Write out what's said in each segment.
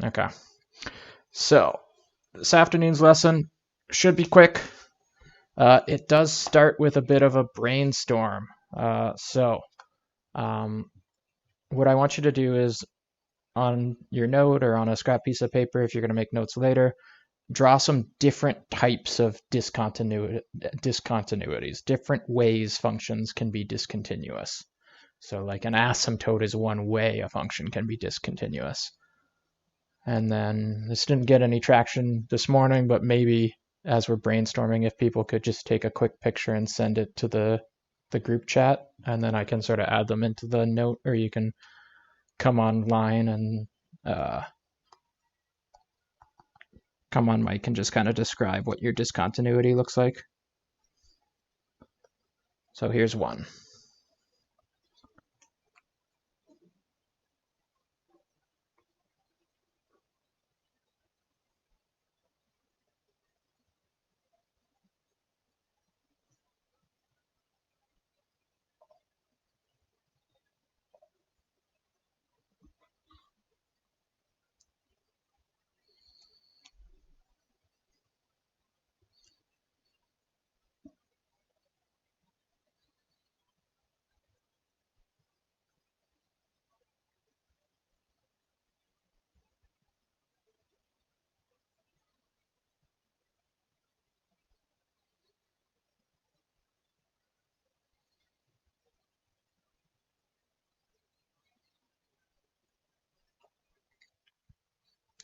Okay. So this afternoon's lesson should be quick. It does start with a bit of a brainstorm. Um, what I want you to do is on your note or on a scrap piece of paper, if you're going to make notes later, draw some different types of discontinuities, different ways functions can be discontinuous. So like an asymptote is one way a function can be discontinuous. And then this didn't get any traction this morning, but maybe as we're brainstorming, if people could just take a quick picture and send it to the group chat, and then I can sort of add them into the note, or you can come online and come on mic and just kind of describe what your discontinuity looks like. So here's one.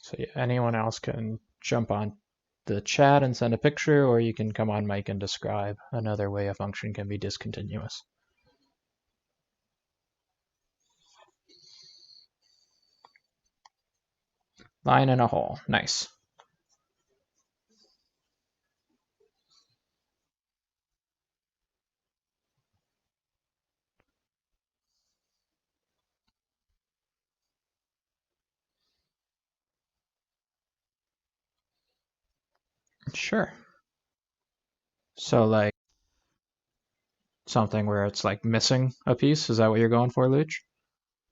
So yeah, anyone else can jump on the chat and send a picture, or you can come on mic and describe another way a function can be discontinuous. Line in a hole. Nice. Sure. So like something where it's like missing a piece. Is that what you're going for, Luch?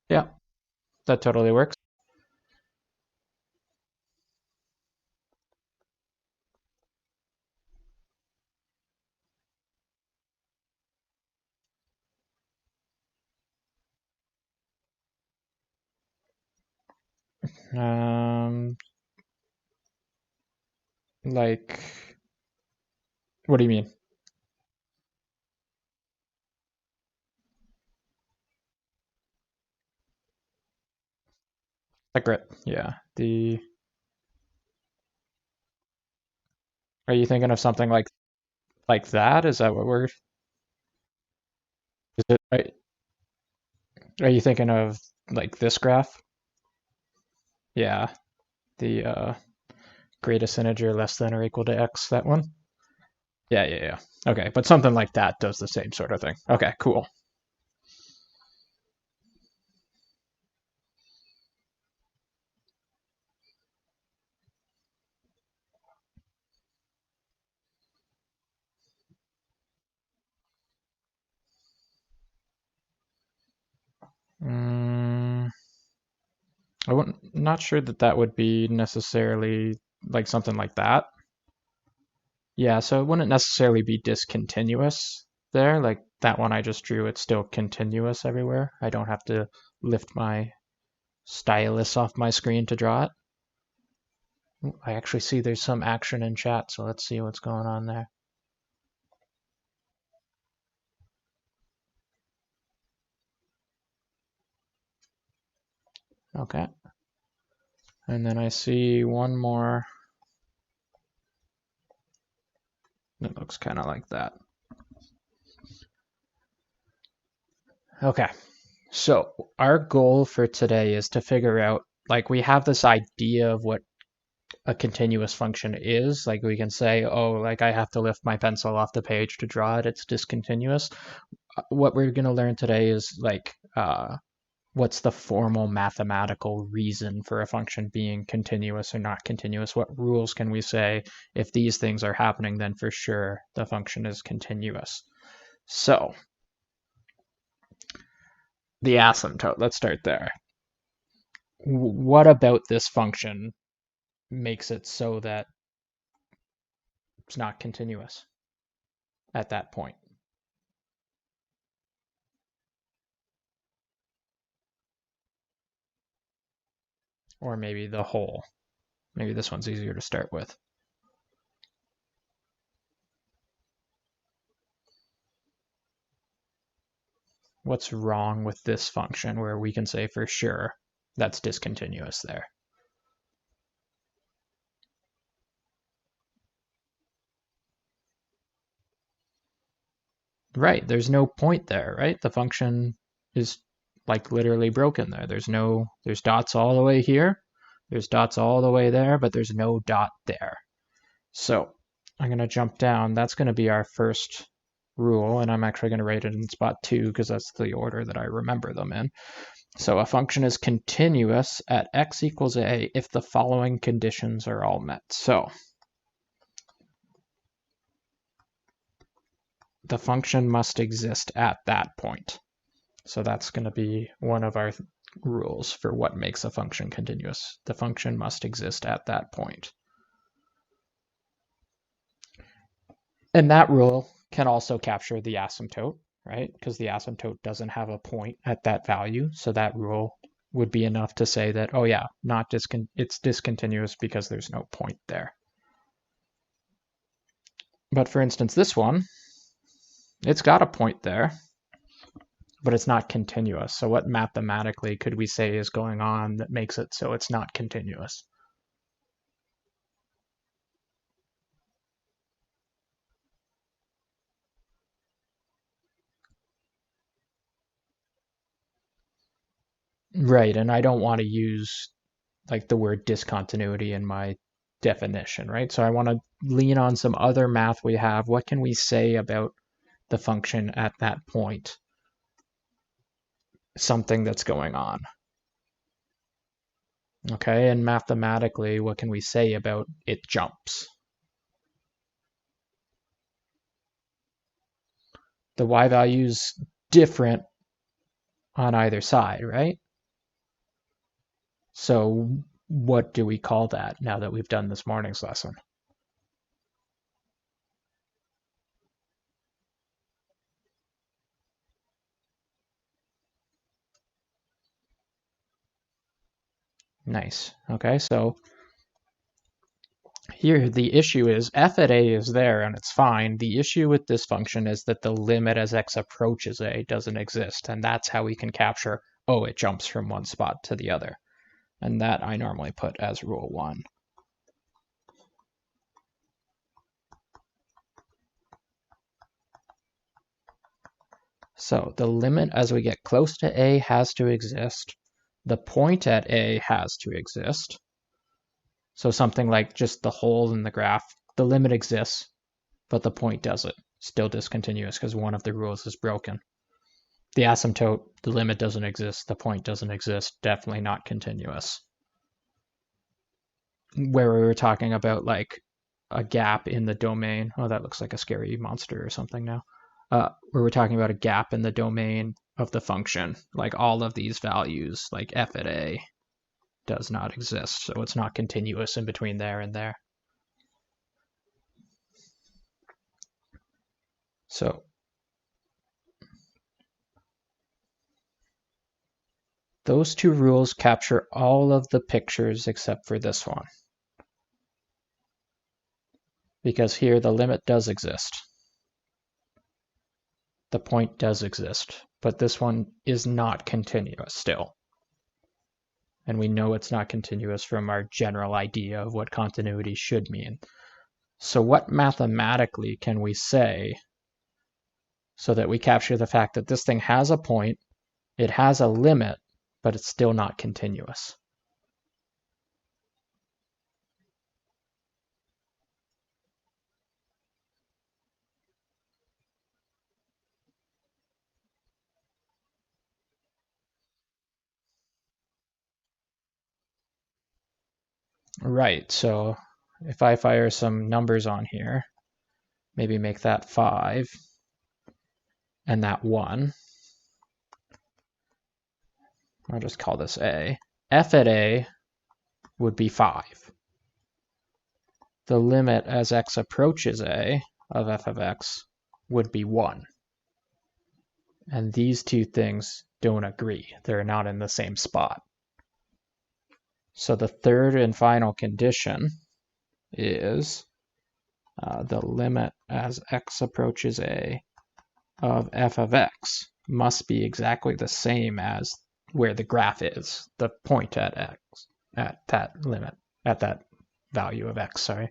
Yeah, that totally works. Um, like, what do you mean? Like grit. Yeah. Are you thinking of something like that? Is that what we're? Is it? Are you thinking of like this graph? Yeah, the greatest integer less than or equal to x. That one. Yeah, yeah, yeah. Okay, but something like that does the same sort of thing. Okay, cool. Mm, I'm not sure that that would be necessarily like something like that. Yeah, so it wouldn't necessarily be discontinuous there. Like that one I just drew, it's still continuous everywhere. I don't have to lift my stylus off my screen to draw it. I actually see there's some action in chat, so let's see what's going on there. Okay. And then I see one more. It looks kind of like that. Okay. So our goal for today is to figure out, like we have this idea of what a continuous function is. Like we can say, oh, like I have to lift my pencil off the page to draw it. It's discontinuous. What we're going to learn today is like what's the formal mathematical reason for a function being continuous or not continuous? What rules can we say if these things are happening, then for sure the function is continuous. So the asymptote, let's start there. what about this function makes it so that it's not continuous at that point? Or maybe the whole. Maybe this one's easier to start with. What's wrong with this function where we can say for sure that's discontinuous there? Right, there's no point there, right? The function is like literally broken there. There's dots all the way here, there's dots all the way there, but there's no dot there. So I'm going to jump down. That's going to be our first rule, and I'm actually going to write it in spot 2 because that's the order that I remember them in. So a function is continuous at x equals a if the following conditions are all met. So the function must exist at that point. So that's going to be one of our rules for what makes a function continuous. The function must exist at that point. And that rule can also capture the asymptote, right? Because the asymptote doesn't have a point at that value. So that rule would be enough to say that, oh yeah, it's discontinuous because there's no point there. But for instance, this one, it's got a point there, but it's not continuous. So what mathematically could we say is going on that makes it so it's not continuous? Right, and I don't want to use like the word discontinuity in my definition, right? So I want to lean on some other math we have. What can we say about the function at that point? Something that's going on. Okay, and mathematically, what can we say about it jumps? The y value's different on either side, right? So what do we call that now that we've done this morning's lesson? Nice. Okay, so here the issue is f at a is there and it's fine. The issue with this function is that the limit as x approaches a doesn't exist, and that's how we can capture, oh, it jumps from one spot to the other. And that I normally put as rule 1. So the limit as we get close to a has to exist. The point at a has to exist. So something like just the hole in the graph, the limit exists, but the point doesn't. Still discontinuous because one of the rules is broken. The asymptote, the limit doesn't exist, the point doesn't exist, definitely not continuous. Where we were talking about like a gap in the domain. Oh, that looks like a scary monster or something now. Where we're talking about a gap in the domain of the function, like all of these values, like f at a, does not exist, so it's not continuous in between there and there. So those two rules capture all of the pictures except for this one. Because here the limit does exist. The point does exist, but this one is not continuous still. And we know it's not continuous from our general idea of what continuity should mean. So what mathematically can we say so that we capture the fact that this thing has a point, it has a limit, but it's still not continuous? Right, so if I fire some numbers on here, maybe make that 5 and that 1, I'll just call this A, f at a would be 5. The limit as x approaches a of f of x would be 1. And these two things don't agree. They're not in the same spot. So the third and final condition is the limit as x approaches a of f of x must be exactly the same as where the graph is, the point at x, at that limit, at that value of x, sorry.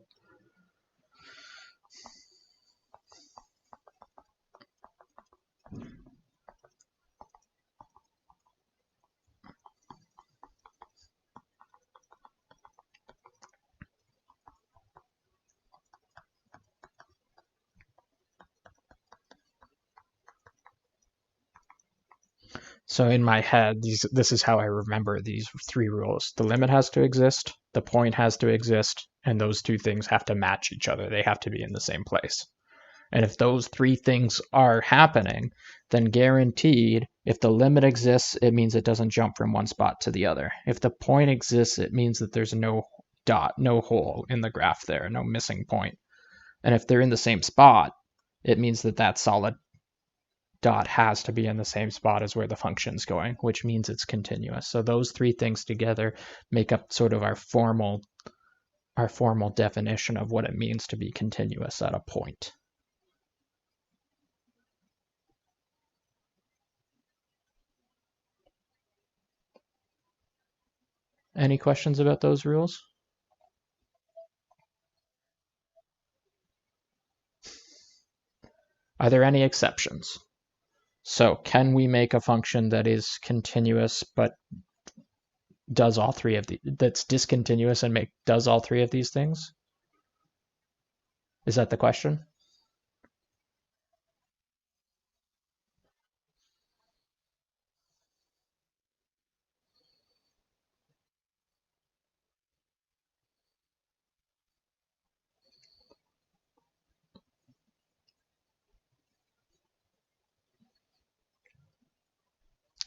So in my head, this is how I remember these 3 rules. The limit has to exist, the point has to exist, and those 2 things have to match each other. They have to be in the same place. And if those 3 things are happening, then guaranteed, if the limit exists, it means it doesn't jump from one spot to the other. If the point exists, it means that there's no dot, no hole in the graph there, no missing point. And if they're in the same spot, it means that that solid dot has to be in the same spot as where the function's going, which means it's continuous. So those 3 things together make up sort of our formal definition of what it means to be continuous at a point. Any questions about those rules? Are there any exceptions? So can we make a function that is continuous but does all 3 of that's discontinuous and does all 3 of these things? Is that the question?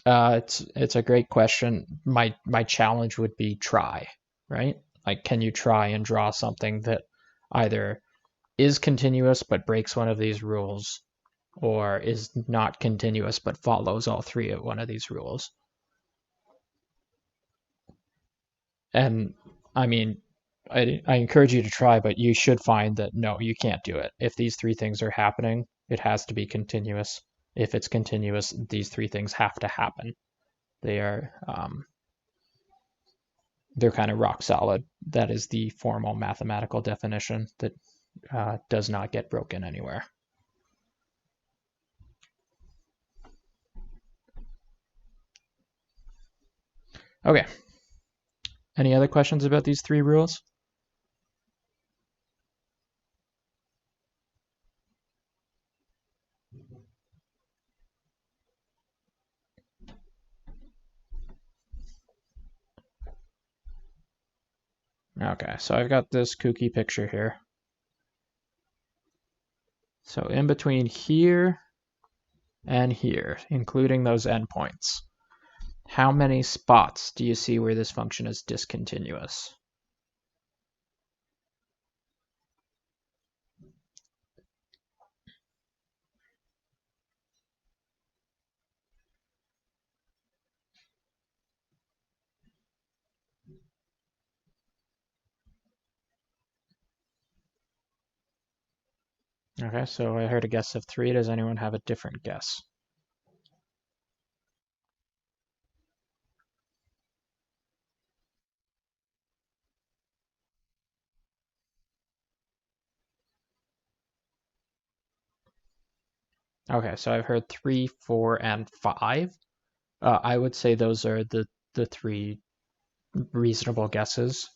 It's a great question. My challenge would be try, right? Like, can you try and draw something that either is continuous but breaks one of these rules, or is not continuous but follows all 3 of one of these rules? And I mean, I encourage you to try, but you should find that no, you can't do it. If these 3 things are happening, it has to be continuous. If it's continuous, these 3 things have to happen. They are they're kind of rock solid. That is the formal mathematical definition that does not get broken anywhere. Okay. Any other questions about these 3 rules? Okay, so I've got this kooky picture here. So in between here and here, including those endpoints, how many spots do you see where this function is discontinuous? Okay, so I heard a guess of 3. Does anyone have a different guess? Okay, so I've heard 3, 4, and 5. I would say those are the 3 reasonable guesses.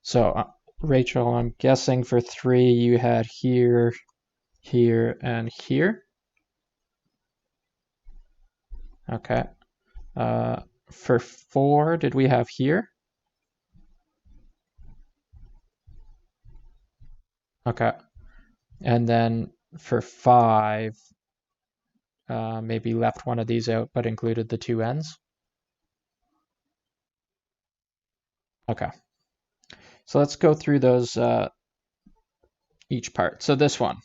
So Rachel, I'm guessing for 3 you had here, here, and here. Okay. For 4, did we have here? Okay. And then for 5, maybe left one of these out but included the 2 ends. Okay. So let's go through those each part. So this one,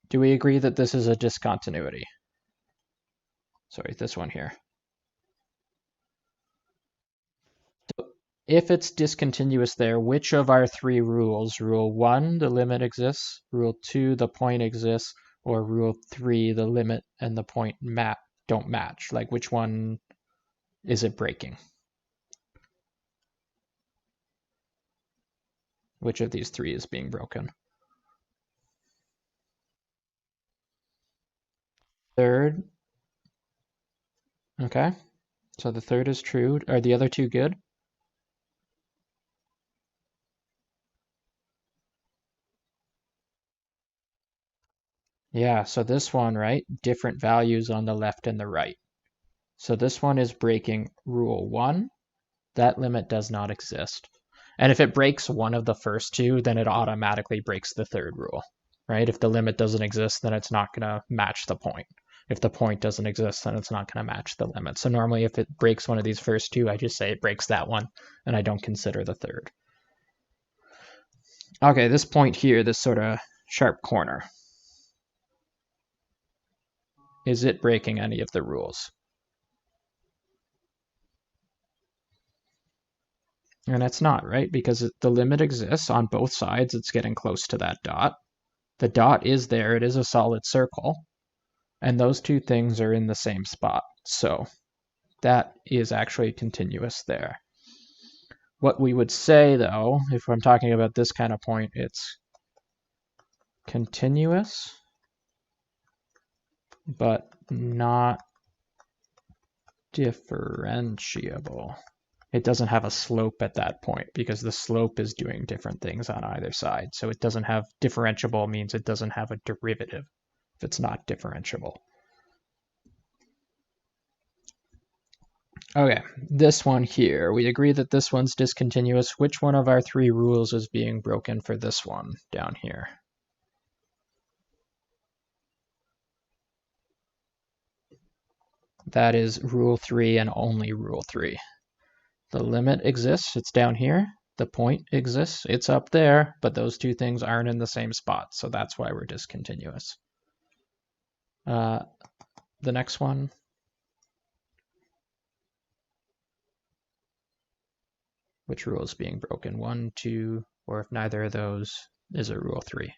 do we agree that this is a discontinuity? Sorry, this one here. So if it's discontinuous there, which of our three rules, rule 1, the limit exists, rule 2, the point exists, or rule 3, the limit and the point don't match? Like, which one is it breaking? Which of these three is being broken? Third. Okay. So the third is true. Are the other two good? Yeah, so this one, right? Different values on the left and the right. So this one is breaking rule 1. That limit does not exist. And if it breaks one of the first two, then it automatically breaks the third rule, right? If the limit doesn't exist, then it's not going to match the point. If the point doesn't exist, then it's not going to match the limit. So normally if it breaks one of these first two, I just say it breaks that one, and I don't consider the third. Okay, this point here, this sort of sharp corner, is it breaking any of the rules? And it's not, right? Because the limit exists on both sides. It's getting close to that dot. The dot is there. It is a solid circle. And those two things are in the same spot. So that is actually continuous there. What we would say, though, if I'm talking about this kind of point, it's continuous, but not differentiable. It doesn't have a slope at that point because the slope is doing different things on either side. So it doesn't have differentiable means it doesn't have a derivative if it's not differentiable. Okay, this one here, we agree that this one's discontinuous. Which one of our three rules is being broken for this one down here? That is rule 3 and only rule 3. The limit exists, it's down here. The point exists, it's up there, but those two things aren't in the same spot, so that's why we're discontinuous. The next one. Which rule is being broken? 1, 2, or if neither of those is a rule 3.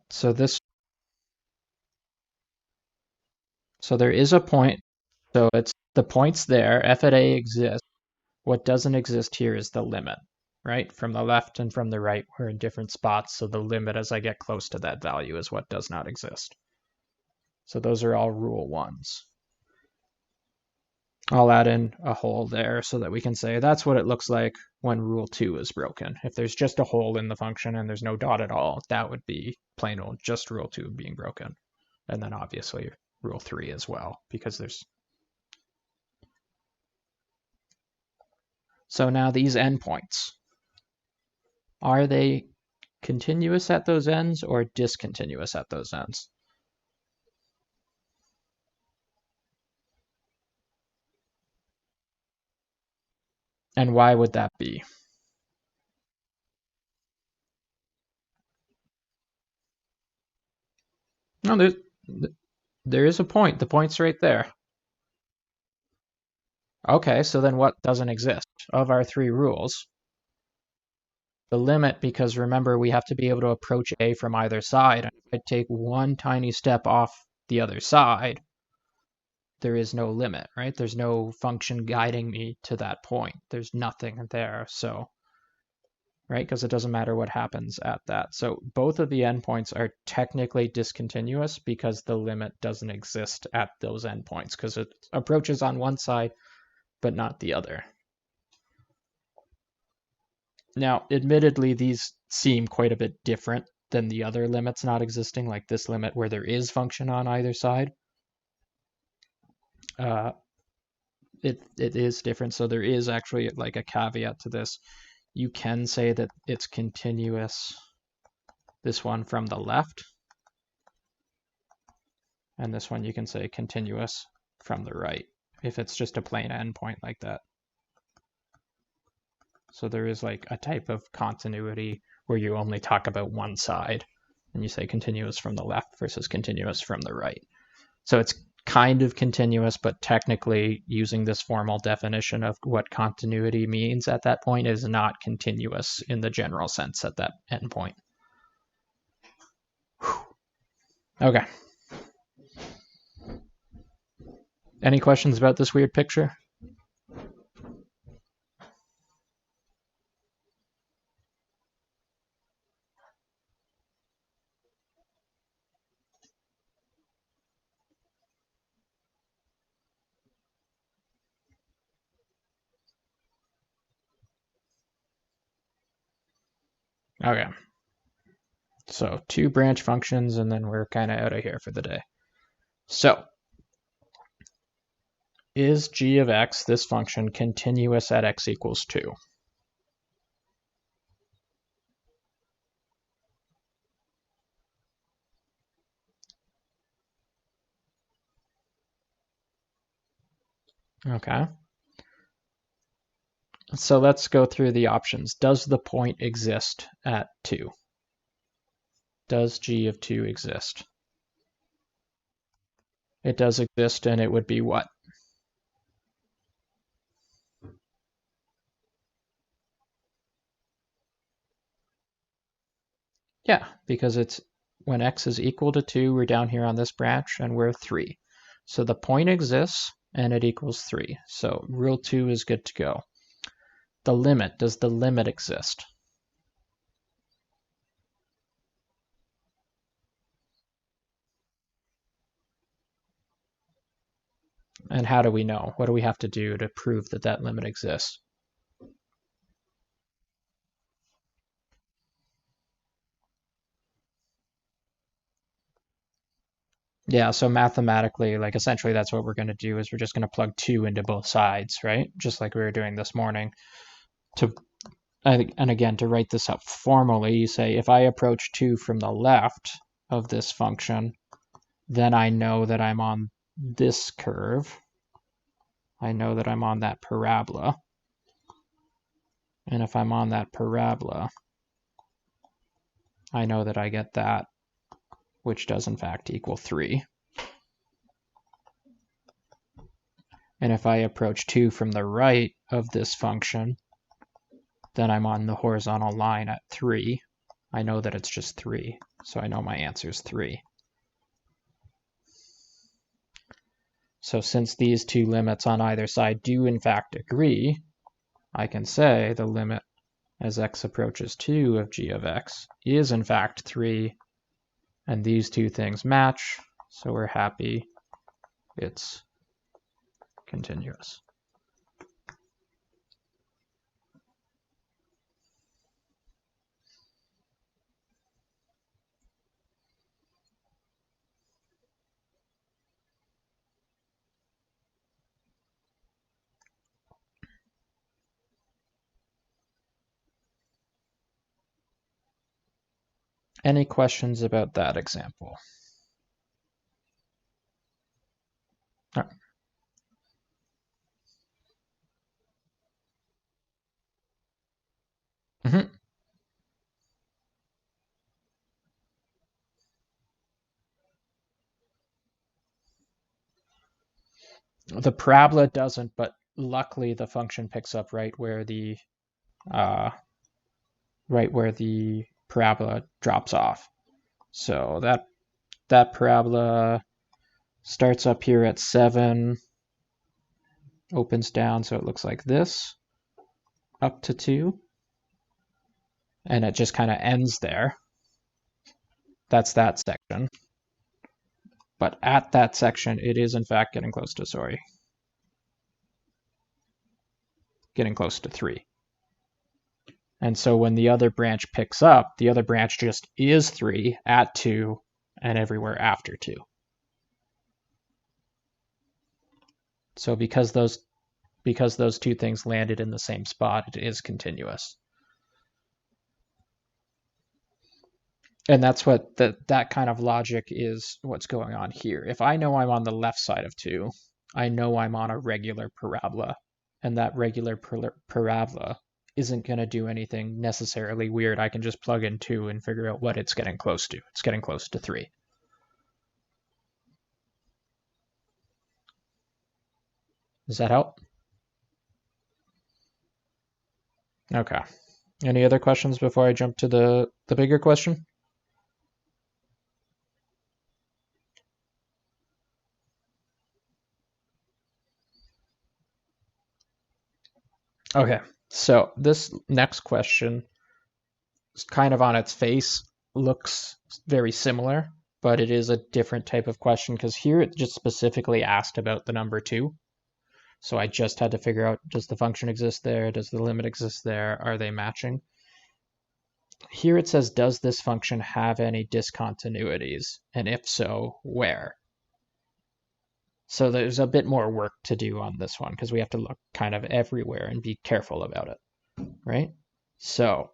So there is a point. So it's the point's there. F at A exists. What doesn't exist here is the limit, right? From the left and from the right, we're in different spots. So the limit as I get close to that value is what does not exist. So those are all rule 1s. I'll add in a hole there so that we can say that's what it looks like when rule 2 is broken. If there's just a hole in the function and there's no dot at all, that would be plain old just rule 2 being broken. And then obviously rule 3 as well, because there's... So now these endpoints, are they continuous at those ends or discontinuous at those ends? And why would that be? No, there is a point. The point's right there. Okay, so then what doesn't exist? Of our three rules, the limit, because remember we have to be able to approach A from either side. If I take one tiny step off the other side, there is no limit, right? There's no function guiding me to that point. There's nothing there, so, right? Because it doesn't matter what happens at that. So both of the endpoints are technically discontinuous because the limit doesn't exist at those endpoints because it approaches on one side, but not the other. Now, admittedly, these seem quite a bit different than the other limits not existing, like this limit where there is function on either side. It is different, so there is actually like a caveat to this. You can say that it's continuous, this one from the left, And this one you can say continuous from the right, if it's just a plain endpoint like that. So there is like a type of continuity where you only talk about one side, and you say continuous from the left versus continuous from the right. So it's kind of continuous, but technically using this formal definition of what continuity means at that point is not continuous in the general sense at that endpoint. Okay. Any questions about this weird picture? Okay. So 2 branch functions, and then we're kind of out of here for the day. So is g of x, this function, continuous at x equals 2? Okay. So let's go through the options. Does the point exist at 2? Does g of 2 exist? It does exist, and it would be what? Yeah, because it's when x is equal to 2, we're down here on this branch, and we're 3. So the point exists, and it equals 3. So rule 2 is good to go. The limit, does the limit exist? And how do we know? What do we have to do to prove that that limit exists? Yeah, so mathematically, like essentially that's what we're going to do is we're just going to plug 2 into both sides, right? Just like we were doing this morning. And again, to write this up formally, you say if I approach 2 from the left of this function, then I know that I'm on this curve. I know that I'm on that parabola. And if I'm on that parabola, I know that I get that, which does in fact equal 3. And if I approach 2 from the right of this function, then I'm on the horizontal line at 3. I know that it's just 3, so I know my answer is 3. So since these two limits on either side do in fact agree, I can say the limit as x approaches 2 of g of x is in fact 3, and these two things match, so we're happy it's continuous. Any questions about that example? All right. The parabola doesn't, but luckily the function picks up right where the parabola drops off. So that parabola starts up here at 7, opens down so it looks like this, up to 2, and it just kind of ends there. That's that section. But at that section, it is in fact getting close to 3. And so when the other branch picks up, the other branch just is 3 at 2 and everywhere after 2. So because those two things landed in the same spot, it is continuous. And that's what that kind of logic is what's going on here. If I know I'm on the left side of 2, I know I'm on a regular parabola, and that regular parabola isn't going to do anything necessarily weird. I can just plug in 2 and figure out what it's getting close to. It's getting close to 3. Does that help? Okay. Any other questions before I jump to the bigger question? Okay, so this next question, kind of on its face, looks very similar, but it is a different type of question because here it just specifically asked about the number 2. So I just had to figure out, does the function exist there? Does the limit exist there? Are they matching? Here it says, does this function have any discontinuities? And if so, where? So there's a bit more work to do on this one because we have to look kind of everywhere and be careful about it, right? So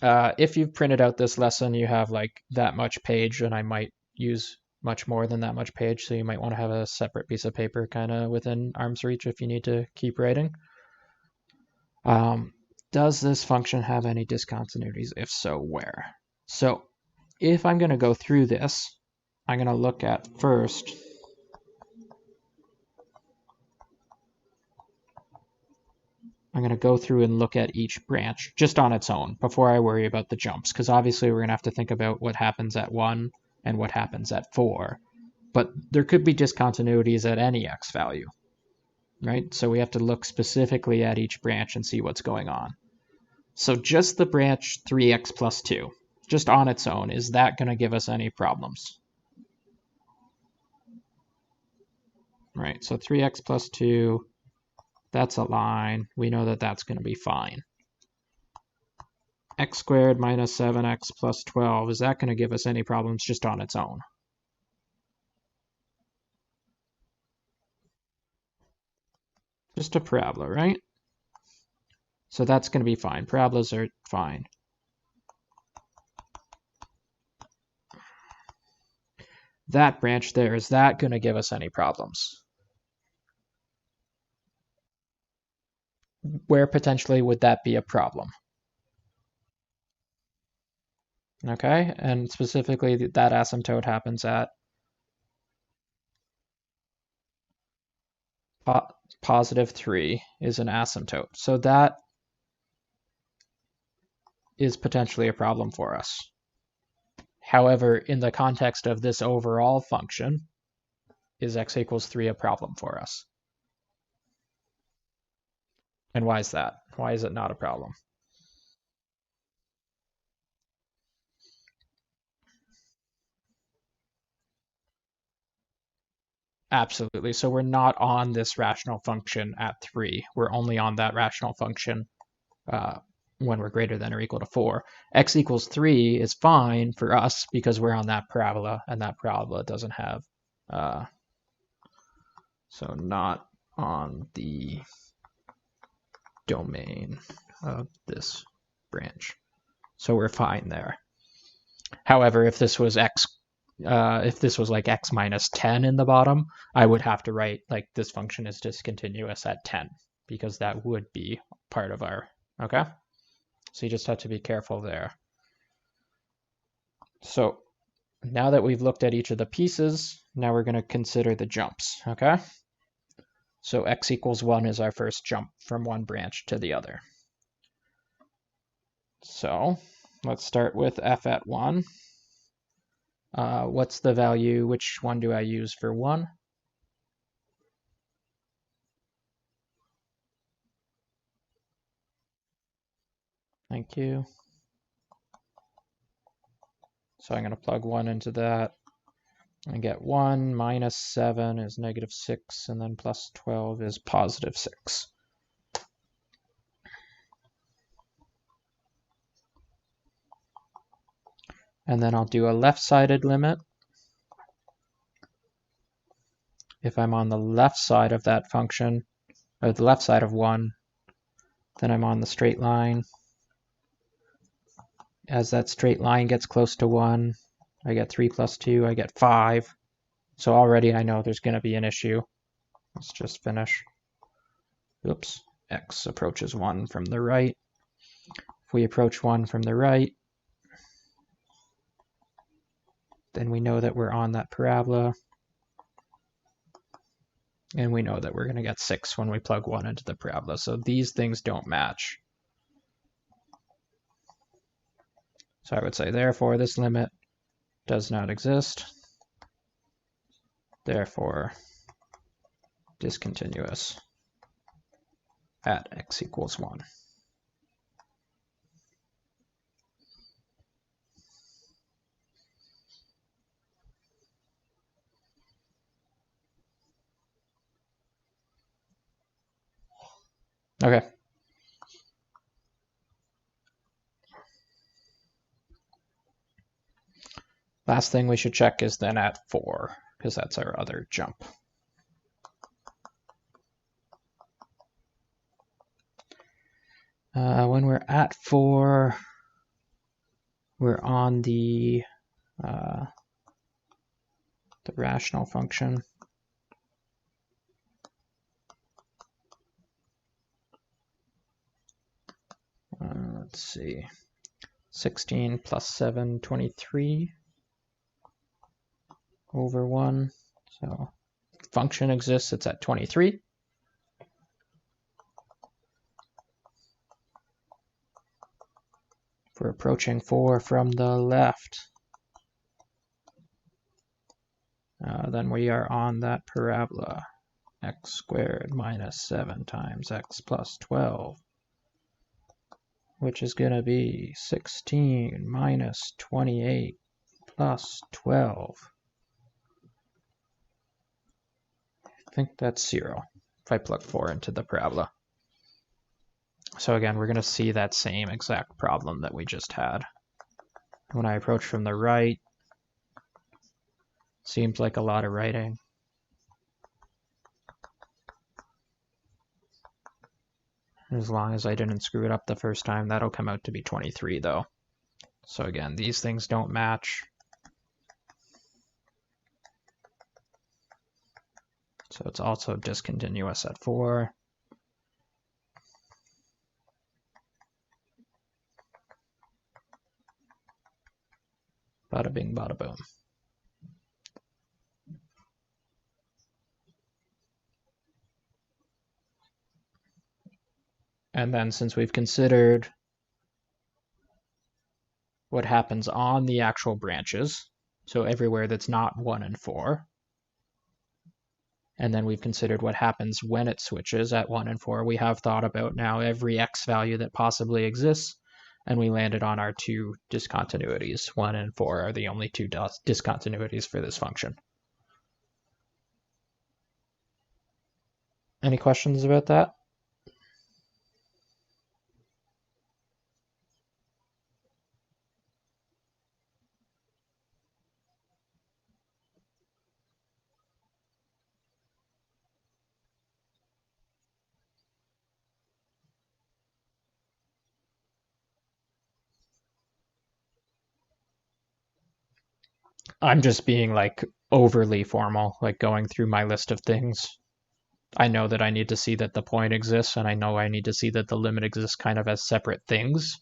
if you've printed out this lesson, you have like that much page, and I might use much more than that much page, so you might want to have a separate piece of paper kind of within arm's reach if you need to keep writing. Does this function have any discontinuities? If so, where? So if I'm going to go through this, I'm going to look at first I'm going to go through and look at each branch just on its own before I worry about the jumps, because obviously we're going to have to think about what happens at 1 and what happens at 4. But there could be discontinuities at any x value, right? So we have to look specifically at each branch and see what's going on. So just the branch 3x plus 2, just on its own, is that going to give us any problems? Right, so 3x plus 2, that's a line. We know that that's going to be fine. X squared minus 7x plus 12, is that going to give us any problems just on its own? Just a parabola, right? So that's going to be fine. Parabolas are fine. That branch there, is that going to give us any problems? Where potentially would that be a problem? Okay, and specifically that asymptote happens at positive 3 is an asymptote. So that is potentially a problem for us. However, in the context of this overall function, is x equals 3 a problem for us? And why is that? Why is it not a problem? Absolutely. So we're not on this rational function at 3. We're only on that rational function when we're greater than or equal to 4. X equals 3 is fine for us because we're on that parabola, and that parabola doesn't have, so not on the domain of this branch. So we're fine there. However, if this was like x minus 10 in the bottom, I would have to write like this function is discontinuous at 10, because that would be part of our, okay? So you just have to be careful there. So now that we've looked at each of the pieces, now we're going to consider the jumps, okay? So x equals 1 is our first jump from one branch to the other. So let's start with f at 1. What's the value? Which one do I use for 1? Thank you. So I'm going to plug 1 into that. I get 1 minus 7 is negative 6, and then plus 12 is positive 6. And then I'll do a left-sided limit. If I'm on the left side of that function, or the left side of 1, then I'm on the straight line. as that straight line gets close to 1, I get 3 plus 2, I get 5. So already I know there's going to be an issue. Let's just finish. Oops, x approaches 1 from the right. If we approach 1 from the right, then we know that we're on that parabola. And we know that we're going to get 6 when we plug 1 into the parabola. So these things don't match. So I would say, therefore, this limit does not exist. Therefore, discontinuous at x equals 1. Okay. Last thing we should check is then at 4, because that's our other jump. When we're at 4, we're on the rational function. Let's see, 16 plus 7, 23 over 1. So function exists, it's at 23. If we're approaching 4 from the left, then we are on that parabola, x squared minus 7 times x plus 12, which is going to be 16 minus 28 plus 12. I think that's 0 if I plug 4 into the parabola. So again, we're going to see that same exact problem that we just had. When I approach from the right, seems like a lot of writing. As long as I didn't screw it up the first time, that'll come out to be 23 though. So again, these things don't match. So it's also discontinuous at 4. Bada bing, bada boom. And then since we've considered what happens on the actual branches, so everywhere that's not 1 and 4, and then we've considered what happens when it switches at 1 and 4, we have thought about now every x value that possibly exists, and we landed on our 2 discontinuities. 1 and 4 are the only 2 discontinuities for this function. Any questions about that? I'm just being like overly formal, like going through my list of things. I know that I need to see that the point exists, and I know I need to see that the limit exists kind of as separate things.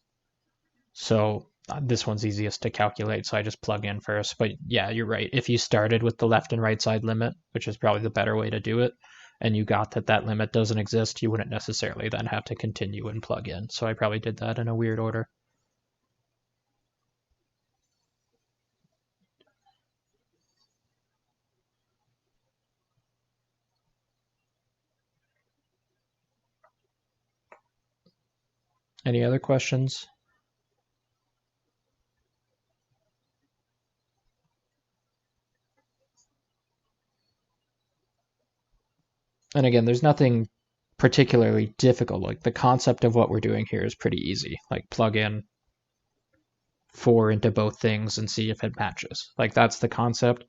So this one's easiest to calculate, so I just plug in first. But yeah, you're right. If you started with the left and right side limit, which is probably the better way to do it, and you got that that limit doesn't exist, you wouldn't necessarily then have to continue and plug in. So I probably did that in a weird order. Any other questions? And again, there's nothing particularly difficult. Like the concept of what we're doing here is pretty easy. Like plug in 4 into both things and see if it matches. Like that's the concept.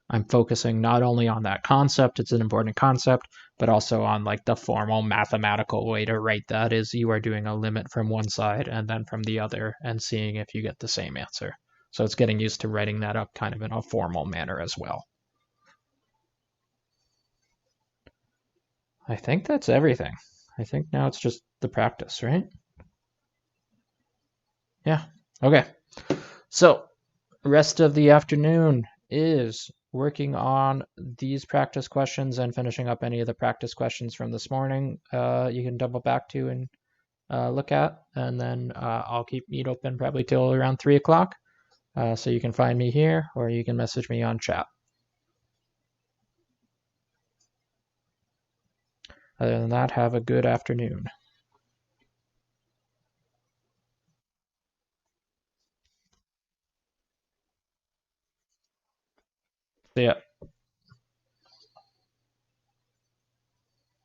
I'm focusing not only on that concept, it's an important concept, but also on like the formal mathematical way to write that is you are doing a limit from one side and then from the other and seeing if you get the same answer. So it's getting used to writing that up kind of in a formal manner as well. I think that's everything. I think now it's just the practice, right? Yeah. Okay. So, rest of the afternoon is working on these practice questions and finishing up any of the practice questions from this morning. You can double back to and look at, and then I'll keep Meet open probably till around 3 o'clock. So you can find me here or you can message me on chat. Other than that, have a good afternoon. See ya.